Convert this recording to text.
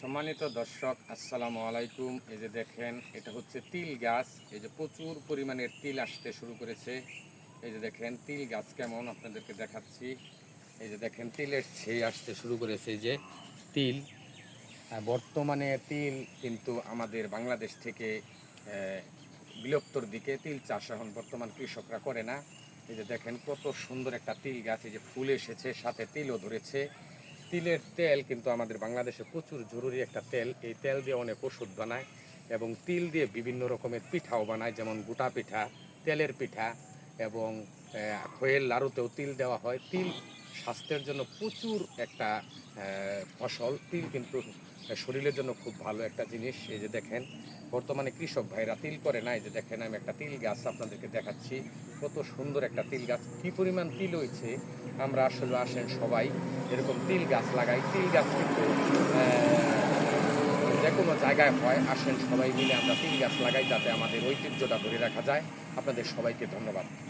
সম্মানিত দর্শক, আসসালামু আলাইকুম। এই যে দেখেন, এটা হচ্ছে তিল গাছ। এই যে প্রচুর পরিমাণের তিল আসতে শুরু করেছে। এই যে দেখেন তিল গাছ কেমন আপনাদেরকে দেখাচ্ছি। এই যে দেখেন তিলের ছেই আসতে শুরু করেছে। এই যে তিল, বর্তমানে তিল কিন্তু আমাদের বাংলাদেশ থেকে বিলুপ্তর দিকে। তিল চাষ এখন বর্তমান কৃষকরা করে না। এই যে দেখেন কত সুন্দর একটা তিল গাছ, এই যে ফুল এসেছে, সাথে তিলও ধরেছে। তিলের তেল কিন্তু আমাদের বাংলাদেশে প্রচুর জরুরি একটা তেল। এই তেল দিয়ে অনেক ওষুধ বানায় এবং তিল দিয়ে বিভিন্ন রকমের পিঠাও বানায়, যেমন গোটা পিঠা, তেলের পিঠা এবং খয়ের লাড়ুতেও তিল দেওয়া হয়। তিল স্বাস্থ্যের জন্য প্রচুর একটা ফসল। তিল কিন্তু শরীরের জন্য খুব ভালো একটা জিনিস। এই যে দেখেন বর্তমানে কৃষক ভাইরা তিল করে না। এই যে দেখেন আমি একটা তিল গাছ আপনাদেরকে দেখাচ্ছি, কত সুন্দর একটা তিল গাছ, কী পরিমাণ তিল হয়েছে। আমরা আসলে আসেন সবাই এরকম তিল গাছ লাগাই। তিল গাছ কিন্তু যে কোনো জায়গায় হয়। আসেন সবাই মিলে আমরা তিল গাছ লাগাই, যাতে আমাদের ঐতিহ্যটা ধরে রাখা যায়। আপনাদের সবাইকে ধন্যবাদ।